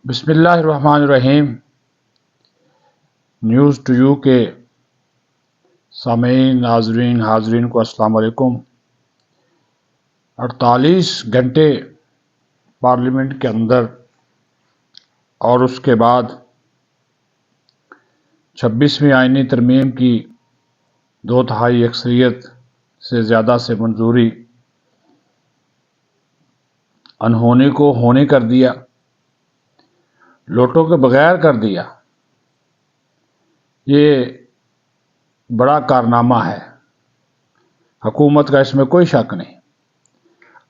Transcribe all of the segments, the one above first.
بسم اللہ الرحمن الرحیم۔ نیوز ٹو یو کے سامعین، ناظرین، حاضرین کو السلام علیکم۔ 48 گھنٹے پارلیمنٹ کے اندر اور اس کے بعد 26ویں آئینی ترمیم کی 2/3 اکثریت سے زیادہ سے منظوری انہونے کو ہونے کر دیا، لوٹوں کے بغیر کر دیا۔ یہ بڑا کارنامہ ہے، حکومت کا اس میں کوئی شک نہیں۔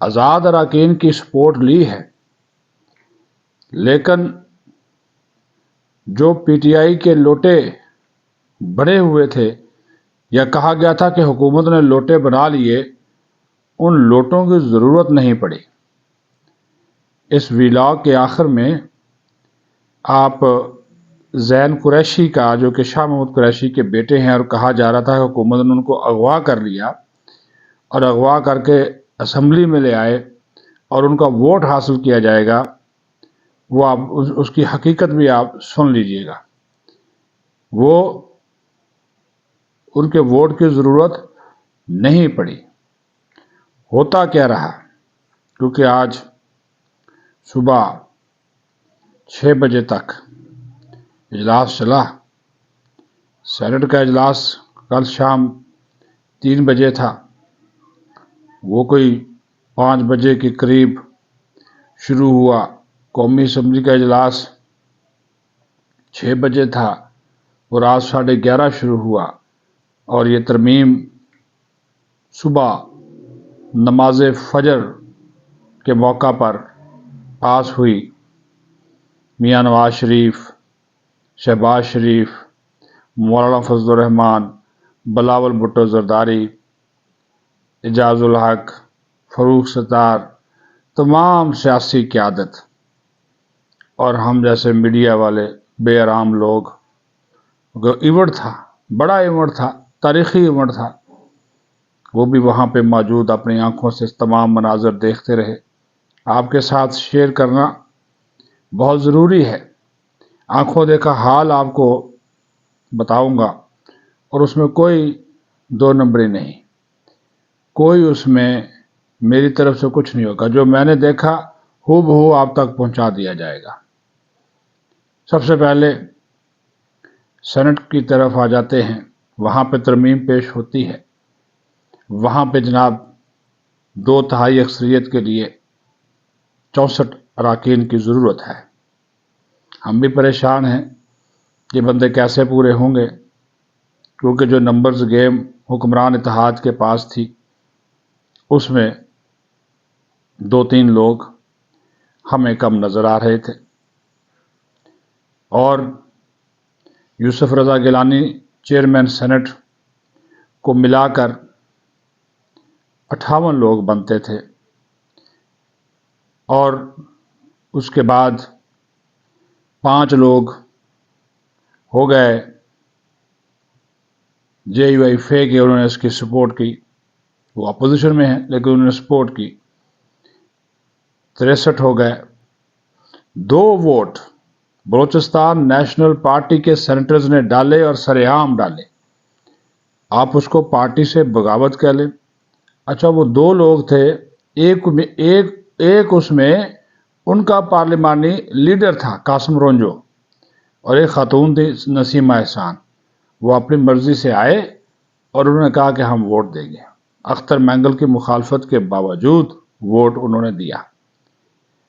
آزاد اراکین کی سپورٹ لی ہے، لیکن جو پی ٹی آئی کے لوٹے بڑے ہوئے تھے یا کہا گیا تھا کہ حکومت نے لوٹے بنا لیے، ان لوٹوں کی ضرورت نہیں پڑی۔ اس ویلاگ کے آخر میں آپ زین قریشی کا، جو کہ شاہ محمود قریشی کے بیٹے ہیں، اور کہا جا رہا تھا کہ حکومت نے ان کو اغوا کر لیا اور اغوا کر کے اسمبلی میں لے آئے اور ان کا ووٹ حاصل کیا جائے گا، وہ آپ اس کی حقیقت بھی آپ سن لیجئے گا۔ وہ ان کے ووٹ کی ضرورت نہیں پڑی۔ ہوتا کیا رہا، کیونکہ آج صبح 6 بجے تک اجلاس چلا۔ سینٹ کا اجلاس کل شام 3 بجے تھا، وہ کوئی 5 بجے کے قریب شروع ہوا۔ قومی اسمبلی کا اجلاس 6 بجے تھا، وہ رات 11:30 شروع ہوا، اور یہ ترمیم صبح نماز فجر کے موقع پر پاس ہوئی۔ میاں نواز شریف، شہباز شریف، مولانا فضل الرحمان، بلاول بھٹو زرداری، اعجاز الحق، فاروق ستار، تمام سیاسی قیادت اور ہم جیسے میڈیا والے بے آرام لوگ۔ ایونٹ تھا، بڑا ایونٹ تھا، تاریخی ایونٹ تھا، وہ بھی وہاں پہ موجود اپنی آنکھوں سے تمام مناظر دیکھتے رہے۔ آپ کے ساتھ شیئر کرنا بہت ضروری ہے۔ آنکھوں دیکھا حال آپ کو بتاؤں گا، اور اس میں کوئی 2 نمبری نہیں، کوئی اس میں میری طرف سے کچھ نہیں ہوگا۔ جو میں نے دیکھا ہو بہو آپ تک پہنچا دیا جائے گا۔ سب سے پہلے سینٹ کی طرف آ جاتے ہیں، وہاں پہ ترمیم پیش ہوتی ہے۔ وہاں پہ جناب 2/3 اکثریت کے لیے 64 اراکین کی ضرورت ہے۔ ہم بھی پریشان ہیں، یہ بندے کیسے پورے ہوں گے، کیونکہ جو نمبرز گیم حکمران اتحاد کے پاس تھی، اس میں 2-3 لوگ ہمیں کم نظر آ رہے تھے، اور یوسف رضا گیلانی چیئرمین سینٹ کو ملا کر 58 لوگ بنتے تھے، اور اس کے بعد 5 لوگ ہو گئے جے یو آئی فے کے، انہوں نے اس کی سپورٹ کی۔ وہ اپوزیشن میں ہیں لیکن انہوں نے سپورٹ کی، 63 ہو گئے۔ 2 ووٹ بلوچستان نیشنل پارٹی کے سینیٹرز نے ڈالے اور سرعام ڈالے۔ آپ اس کو پارٹی سے بغاوت کہہ لیں۔ اچھا، وہ 2 لوگ تھے، ایک اس میں ان کا پارلیمانی لیڈر تھا قاسم رونجو، اور ایک خاتون تھی نسیمہ احسان۔ وہ اپنی مرضی سے آئے اور انہوں نے کہا کہ ہم ووٹ دیں گے۔ اختر مینگل کی مخالفت کے باوجود ووٹ انہوں نے دیا۔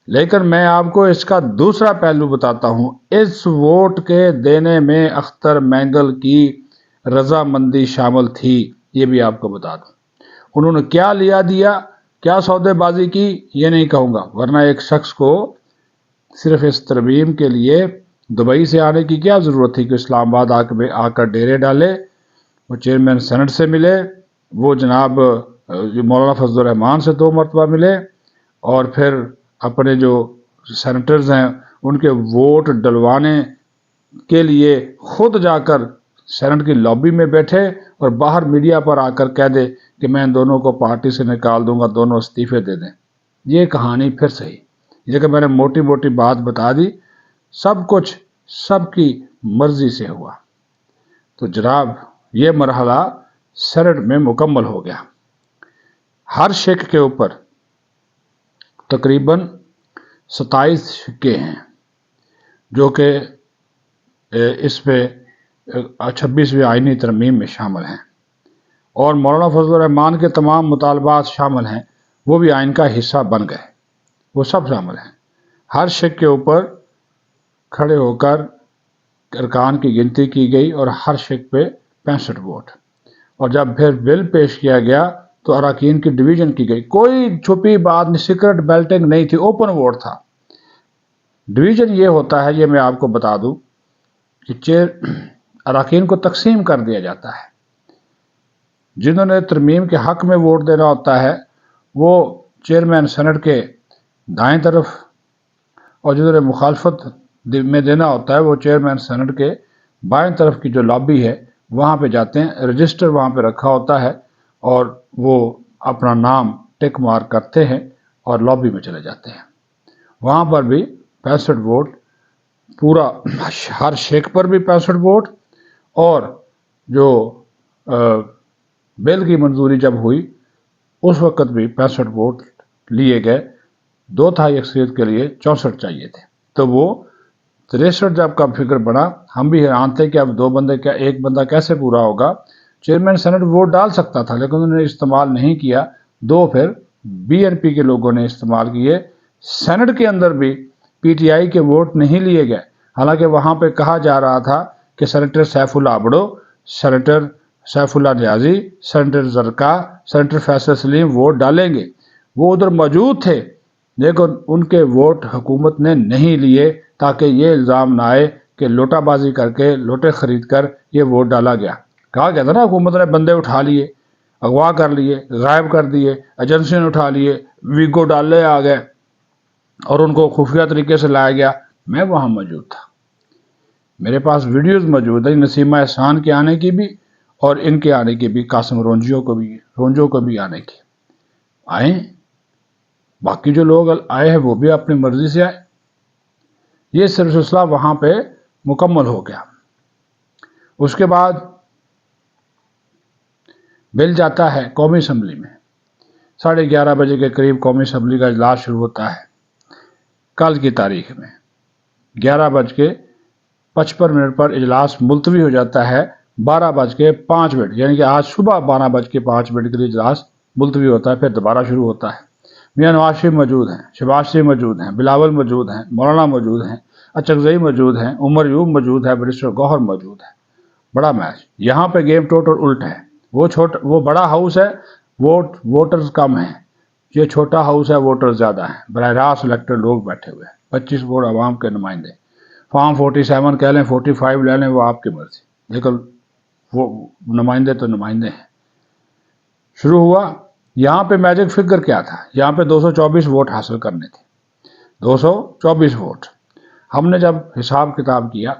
لیکن میں آپ کو اس کا دوسرا پہلو بتاتا ہوں۔ اس ووٹ کے دینے میں اختر مینگل کی رضامندی شامل تھی، یہ بھی آپ کو بتا دوں۔ انہوں نے کیا لیا دیا، کیا سودے بازی کی، یہ نہیں کہوں گا، ورنہ ایک شخص کو صرف اس ترمیم کے لیے دبئی سے آنے کی کیا ضرورت تھی کہ اسلام آباد آ کر ڈیرے ڈالے۔ وہ چیئرمین سینٹ سے ملے، وہ جناب مولانا فضل الرحمان سے 2 مرتبہ ملے، اور پھر اپنے جو سینیٹرز ہیں ان کے ووٹ ڈلوانے کے لیے خود جا کر سینٹ کی لابی میں بیٹھے اور باہر میڈیا پر آ کر کہہ دے کہ میں ان دونوں کو پارٹی سے نکال دوں گا، دونوں استعفے دے دیں۔ یہ کہانی پھر صحیح، یہ کہ میں نے موٹی موٹی بات بتا دی، سب کچھ سب کی مرضی سے ہوا۔ تو جناب یہ مرحلہ سینٹ میں مکمل ہو گیا۔ ہر شک کے اوپر تقریباً 27 سکے ہیں، جو کہ اس پہ 26ویں آئینی ترمیم میں شامل ہیں، اور مولانا فضل الرحمان کے تمام مطالبات شامل ہیں، وہ بھی آئین کا حصہ بن گئے، وہ سب شامل ہیں۔ ہر شک کے اوپر کھڑے ہو کر ارکان کی گنتی کی گئی اور ہر شک پہ 65 ووٹ، اور جب پھر بل پیش کیا گیا تو اراکین کی ڈویژن کی گئی۔ کوئی چھپی بات نہیں، سیکرٹ بیلٹنگ نہیں تھی، اوپن ووٹ تھا۔ ڈویژن یہ ہوتا ہے، یہ میں آپ کو بتا دوں کہ اراکین کو تقسیم کر دیا جاتا ہے۔ جنہوں نے ترمیم کے حق میں ووٹ دینا ہوتا ہے وہ چیئرمین سینٹ کے دائیں طرف، اور جنہوں نے مخالفت میں دینا ہوتا ہے وہ چیئرمین سینٹ کے بائیں طرف کی جو لابی ہے وہاں پہ جاتے ہیں۔ رجسٹر وہاں پہ رکھا ہوتا ہے اور وہ اپنا نام ٹک مار کرتے ہیں اور لابی میں چلے جاتے ہیں۔ وہاں پر بھی 65 ووٹ، پورا ہر شیک پر بھی 65 ووٹ، اور جو بل کی منظوری جب ہوئی اس وقت بھی 65 ووٹ لیے گئے۔ 2/3 اکثریت کے لیے 64 چاہیے تھے، تو وہ 63 جب کا فگر بنا، ہم بھی حیران تھے کہ اب 2 بندے کیا، ایک بندہ کیسے پورا ہوگا۔ چیئرمین سینٹ ووٹ ڈال سکتا تھا لیکن انہوں نے استعمال نہیں کیا، 2 پھر BNP کے لوگوں نے استعمال کیے۔ سینٹ کے اندر بھی PTI کے ووٹ نہیں لیے گئے، حالانکہ وہاں پہ کہا جا رہا تھا کہ سینیٹر سیف اللہ عبڑو، سینیٹر سیف اللہ نیازی، سینیٹر زرکا، سینیٹر فیصل سلیم ووٹ ڈالیں گے۔ وہ ادھر موجود تھے لیکن ان کے ووٹ حکومت نے نہیں لیے تاکہ یہ الزام نہ آئے کہ لوٹا بازی کر کے، لوٹے خرید کر یہ ووٹ ڈالا گیا۔ کہا گیا تھا نا حکومت نے بندے اٹھا لیے، اغوا کر لیے، غائب کر دیے، ایجنسیوں نے اٹھا لیے، ویگو ڈالے آ گئے اور ان کو خفیہ طریقے سے لایا گیا۔ میں وہاں موجود تھا، میرے پاس ویڈیوز موجود ہیں نسیمہ احسان کے آنے کی بھی اور ان کے آنے کی بھی، قاسم رونجو کو بھی آنے کی۔ آئیں، باقی جو لوگ آئے ہیں وہ بھی اپنی مرضی سے آئے۔ یہ سلسلہ وہاں پہ مکمل ہو گیا۔ اس کے بعد بل جاتا ہے قومی اسمبلی میں۔ 11:30 بجے کے قریب قومی اسمبلی کا اجلاس شروع ہوتا ہے۔ کل کی تاریخ میں 11:55 پر اجلاس ملتوی ہو جاتا ہے۔ 12:05 یعنی کہ آج صبح 12:05 کے لیے اجلاس ملتوی ہوتا ہے، پھر دوبارہ شروع ہوتا ہے۔ میاں نواز شریف موجود ہیں، شہباز شریف موجود ہیں، بلاول موجود ہیں، مولانا موجود ہیں، اچکزئی موجود ہیں، عمر یوب موجود ہے، بیرسٹر گوہر موجود ہے۔ بڑا میچ۔ یہاں پہ گیم ٹوٹل الٹ ہے۔ وہ بڑا ہاؤس ہے، ووٹرز کم ہیں۔ یہ چھوٹا ہاؤس ہے، ووٹر زیادہ ہیں۔ براہ راست الیکٹڈ لوگ بیٹھے ہوئے ہیں، 25 ووٹ عوام کے نمائندے۔ فارم 47 کہہ لیں، 45 لے لیں، وہ آپ کی مرضی، لیکن وہ نمائندے تو نمائندے ہیں۔ شروع ہوا۔ یہاں پہ میجک فگر کیا تھا؟ یہاں پہ 224 ووٹ حاصل کرنے تھے، 224 ووٹ۔ ہم نے جب حساب کتاب کیا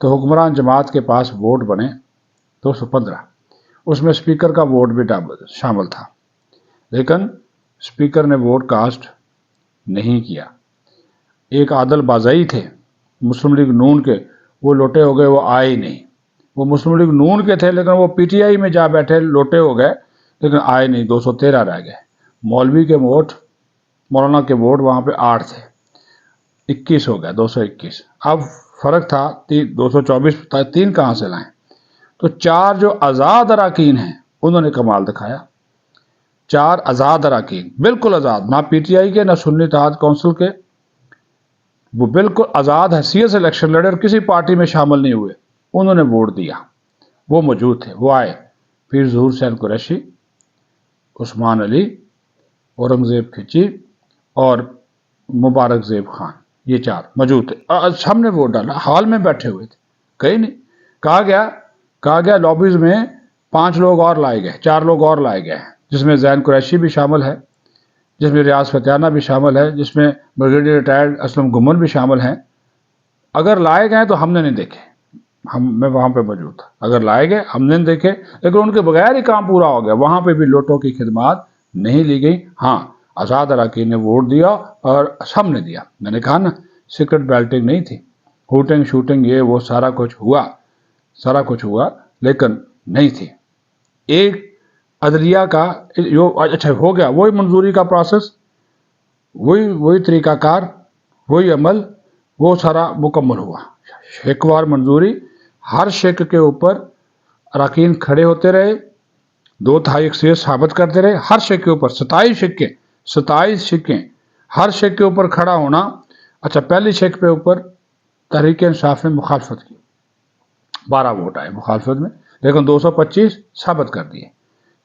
تو حکمران جماعت کے پاس ووٹ بنے 215، اس میں اسپیکر کا ووٹ بھی شامل تھا، لیکن اسپیکر نے ووٹ کاسٹ نہیں کیا۔ ایک عادل بازئی تھے مسلم لیگ نون کے، وہ لوٹے ہو گئے، وہ آئے ہی نہیں۔ وہ مسلم لیگ نون کے تھے لیکن وہ PTI میں جا بیٹھے، لوٹے ہو گئے لیکن آئے نہیں، 213 رہ گئے۔ مولوی کے ووٹ، مولانا کے ووٹ وہاں پہ 8 تھے، 21 ہو گئے، 221۔ اب فرق تھا 224، 3 کہاں سے لائیں؟ تو 4 جو آزاد اراکین ہیں انہوں نے کمال دکھایا۔ 4 آزاد اراکین، بالکل آزاد، نہ PTI کے نہ سنی اتحاد کونسل کے، وہ بالکل آزاد حیثیت سے الیکشن لڑے اور کسی پارٹی میں شامل نہیں ہوئے، انہوں نے ووٹ دیا، وہ موجود تھے، وہ آئے۔ پھر ظہور حسین قریشی، عثمان علی، اورنگزیب کھچی اور مبارک زیب خان، یہ 4 موجود تھے۔ ہم نے ووٹ ڈالا، ہال میں بیٹھے ہوئے تھے، کہیں نہیں۔ کہا گیا لابیز میں 5 لوگ اور لائے گئے، 4 لوگ اور لائے گئے، جس میں زین قریشی بھی شامل ہے، جس میں ریاض فتیانہ بھی شامل ہے، جس میں بریگیڈیئر ریٹائرڈ اسلم گمن بھی شامل ہیں۔ اگر لائے گئے تو ہم نے نہیں دیکھے، میں وہاں پہ موجود تھا۔ اگر لائے گئے ہم نے نہیں دیکھے، لیکن ان کے بغیر ہی کام پورا ہو گیا۔ وہاں پہ بھی لوٹوں کی خدمات نہیں لی گئی۔ ہاں، آزاد اراکین نے ووٹ دیا اور سب نے دیا۔ میں نے کہا نا سیکرٹ بیلٹنگ نہیں تھی، ہوٹنگ شوٹنگ یہ وہ سارا کچھ ہوا لیکن نہیں تھی۔ ایک عدلیہ کا جو اچھا ہو گیا، وہی منظوری کا پروسیس، وہی طریقہ کار، وہی عمل، وہ سارا مکمل ہوا۔ شک وار منظوری، ہر شک کے اوپر اراکین کھڑے ہوتے رہے، 2/3 اکثریت ثابت کرتے رہے، ہر شک کے اوپر 27 شکیں، ہر شک کے اوپر کھڑا ہونا۔ اچھا، پہلی شک پہ اوپر تحریک انصاف نے مخالفت کی، 12 ووٹ آئے مخالفت میں، لیکن 225 ثابت کر دیے۔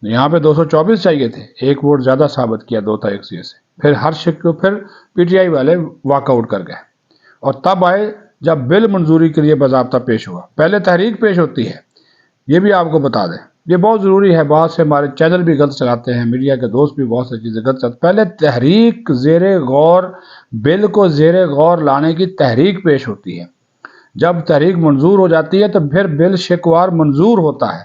یہاں پہ 224 چاہیے تھے، 1 ووٹ زیادہ ثابت کیا 2/3 اکثریت سے۔ پھر ہر شک کو پھر پی ٹی آئی والے واک آؤٹ کر گئے، اور تب آئے جب بل منظوری کے لیے باضابطہ پیش ہوا۔ پہلے تحریک پیش ہوتی ہے، یہ بھی آپ کو بتا دیں، یہ بہت ضروری ہے۔ بہت سے ہمارے چینل بھی غلط چلاتے ہیں، میڈیا کے دوست بھی بہت سی چیزیں غلط چلاتے ہیں۔ پہلے تحریک زیر غور، بل کو زیر غور لانے کی تحریک پیش ہوتی ہے۔ جب تحریک منظور ہو جاتی ہے تو پھر بل شکوار منظور ہوتا ہے۔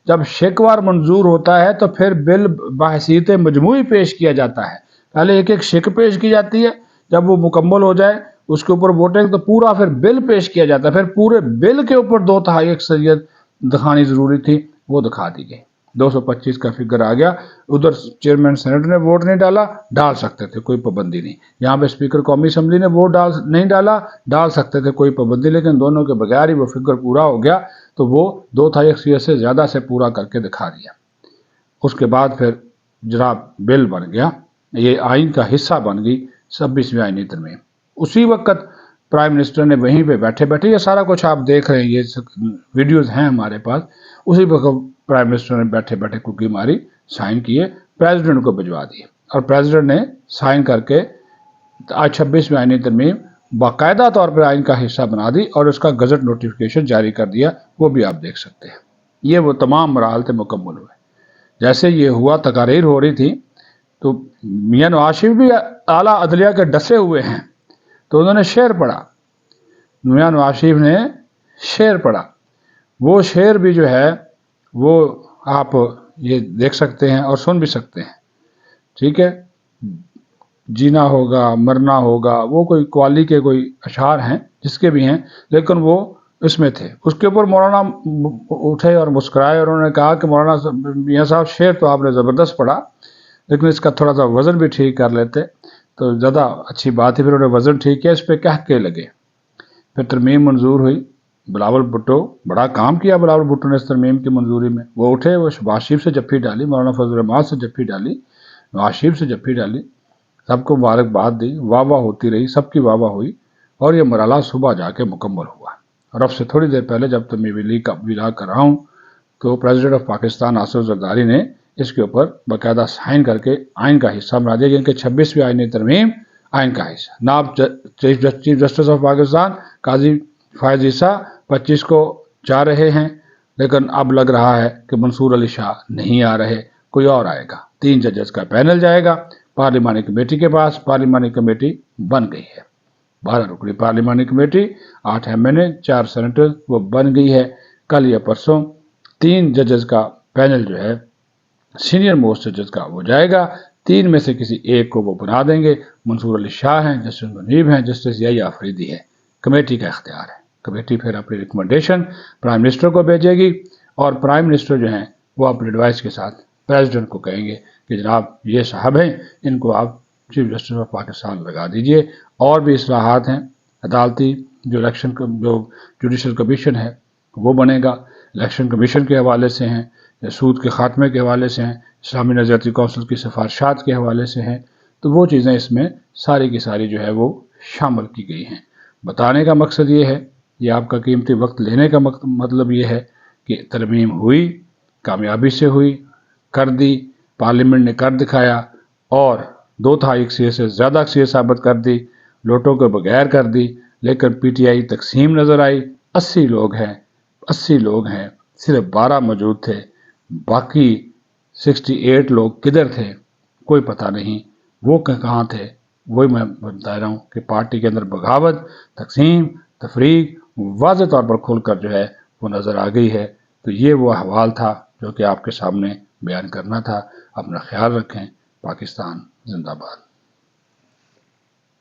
جب شکوار منظور ہوتا ہے تو پھر بل بحیثیت مجموعی پیش کیا جاتا ہے۔ پہلے ایک شک پیش کی جاتی ہے، جب وہ مکمل ہو جائے اس کے اوپر ووٹنگ، تو پورا پھر بل پیش کیا جاتا ہے۔ پھر پورے بل کے اوپر 2/3 اکثریت دکھانی ضروری تھی، وہ دکھا دی گئی۔ 225 کا فگر آ گیا۔ ادھر چیئرمین سینٹ نے ووٹ نہیں ڈال سکتے تھے، کوئی پابندی نہیں۔ یہاں پہ اسپیکر قومی اسمبلی نے ووٹ نہیں ڈال سکتے تھے، کوئی پابندی، لیکن دونوں کے بغیر ہی وہ فگر پورا ہو گیا، تو وہ 2/3 اکثریت سے زیادہ سے پورا کر کے دکھا دیا۔ اس کے بعد پھر جناب بل بن گیا، یہ آئین کا حصہ بن گئی 26ویں آئینی ترمیم۔ اسی وقت پرائم منسٹر نے وہیں پہ بیٹھے یہ سارا کچھ آپ دیکھ رہے ہیں، یہ ویڈیوز ہیں ہمارے پاس، اسی وقت پرائم منسٹر نے بیٹھے کوکی ماری، سائن کیے، پریزیڈنٹ کو بھجوا دیے، اور پریزیڈنٹ نے سائن کر کے آج 26ویں آئینی ترمیم باقاعدہ طور پر آئین کا حصہ بنا دی، اور اس کا گزٹ نوٹیفیکیشن جاری کر دیا، وہ بھی آپ دیکھ سکتے ہیں۔ یہ وہ تمام مراحل تھے مکمل ہوئے۔ جیسے یہ ہوا، تقاریر ہو رہی تھی، تو میاں نواز شریف بھی اعلیٰ عدلیہ کے ڈسے ہوئے ہیں، تو انہوں نے شعر پڑھا، میاں نواز شریف نے شعر پڑھا۔ وہ شعر بھی جو ہے وہ آپ یہ دیکھ سکتے ہیں اور سن بھی سکتے ہیں، ٹھیک ہے۔ جینا ہوگا مرنا ہوگا، وہ کوئی قوالی کے کوئی اشعار ہیں، جس کے بھی ہیں، لیکن وہ اس میں تھے۔ اس کے اوپر مولانا اٹھے اور مسکرائے، اور انہوں نے کہا کہ مولانا میاں صاحب شعر تو آپ نے زبردست پڑھا، لیکن اس کا تھوڑا سا وزن بھی ٹھیک کر لیتے تو زیادہ اچھی بات ہے۔ پھر انہوں نے وزن ٹھیک کیا، اس پہ کہہ لگے۔ پھر ترمیم منظور ہوئی۔ بلاول بھٹو، بڑا کام کیا بلاول بھٹو نے اس ترمیم کی منظوری میں۔ وہ اٹھے، وہ شہباز شریف سے جفی ڈالی، مولانا فضل الرحمان سے جفی ڈالی، نواز شریف سے جفی ڈالی، سب کو مبارکباد دی، واہ واہ ہوتی رہی، سب کی واہ واہ ہوئی، اور یہ مرحلہ صبح جا کے مکمل ہوا۔ اور اب سے تھوڑی دیر پہلے جب تو میں ویلا کر رہا ہوں، تو پریزیڈنٹ آف پاکستان آصف زرداری نے اس کے اوپر باقاعدہ سائن کر کے آئین کا حصہ بنا دیا، جن کے 26ویں آئینی ترمیم آئین کا حصہ۔ نائب چیف جسٹس آف پاکستان قاضی فائز عیسیٰ 25 کو جا رہے ہیں، لیکن اب لگ رہا ہے کہ منصور علی شاہ نہیں آ رہے، کوئی اور آئے گا۔ 3 ججز کا پینل جائے گا پارلیمانی کمیٹی کے پاس۔ پارلیمانی کمیٹی بن گئی ہے، 12 رکنی پارلیمانی کمیٹی، 8 MNA 4 سینیٹر، وہ بن گئی ہے۔ کل یا پرسوں 3 ججز کا پینل جو ہے سینئر موسٹ ججز کا، وہ جائے گا۔ 3 میں سے کسی ایک کو وہ بنا دیں گے۔ منصور علی شاہ ہیں، جسٹس منیب ہیں، جسٹس یحییٰ آفریدی ہے۔ کمیٹی کا اختیار ہے۔ کمیٹی پھر اپنی ریکمنڈیشن پرائم منسٹر کو بھیجے گی، اور پرائم منسٹر جو ہیں وہ اپنے ایڈوائس کے ساتھ پریزیڈنٹ کو کہیں گے کہ جناب یہ صاحب ہیں، ان کو آپ چیف جسٹس آف پاکستان لگا دیجئے۔ اور بھی اصلاحات ہیں عدالتی، جو الیکشن جو جوڈیشل کمیشن ہے وہ بنے گا، الیکشن کمیشن کے حوالے سے ہیں، سود کے خاتمے کے حوالے سے ہیں، اسلامی نظریاتی کونسل کی سفارشات کے حوالے سے ہیں، تو وہ چیزیں اس میں ساری کی ساری جو ہے وہ شامل کی گئی ہیں۔ بتانے کا مقصد یہ ہے، یہ آپ کا قیمتی وقت لینے کا مطلب یہ ہے کہ ترمیم ہوئی، کامیابی سے ہوئی، کر دی، پارلیمنٹ نے کر دکھایا، اور 2/3 اکثریت سے زیادہ اکثریت ثابت کر دی، لوٹوں کے بغیر کر دی، لیکن پی ٹی آئی تقسیم نظر آئی۔ 80 لوگ ہیں، صرف 12 موجود تھے، باقی 68 لوگ کدھر تھے کوئی پتہ نہیں، وہ کہاں تھے۔ وہی میں بتا رہا ہوں کہ پارٹی کے اندر بغاوت، تقسیم، تفریق واضح طور پر کھل کر جو ہے وہ نظر آ گئی ہے۔ تو یہ وہ احوال تھا جو کہ آپ کے سامنے بیان کرنا تھا۔ اپنا خیال رکھیں۔ پاکستان زندہ باد۔